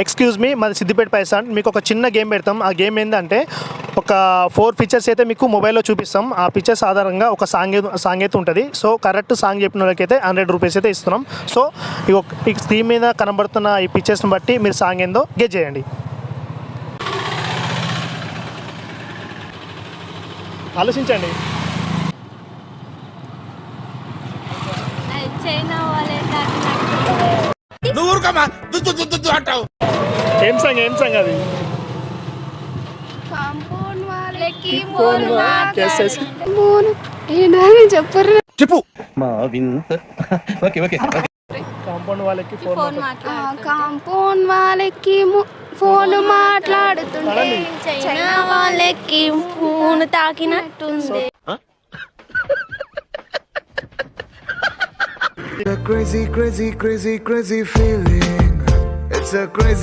Excuse me, మాది సిద్దిపేట పైసా. మీకు ఒక చిన్న గేమ్ పెడతాం. ఆ గేమ్ ఏంటంటే ఒక 4 పిక్చర్స్ అయితే మీకు మొబైల్లో చూపిస్తాం. ఆ పిక్చర్స్ ఆధారంగా ఒక సాంగ్ అయితే ఉంటుంది. సో కరెక్ట్ సాంగ్ చెప్పిన వాళ్ళకైతే 100 రూపీస్ అయితే ఇస్తున్నాం. సో ఈ స్క్రీన్ మీద కనబడుతున్న ఈ పిక్చర్స్ని బట్టి మీరు సాంగ్ ఏందో గెస్ చేయండి. ఆలోచించండి. ఏం సాంగ్ అది? చెప్పు. కాంపౌండ్ వాళ్ళకి కాంపౌండ్ వాళ్ళకి ఫోన్ మాట్లాడుతుంటే చైనా వాళ్ళకి phone తాకినట్టుంది. A crazy, crazy, crazy, crazy feeling. It's a crazy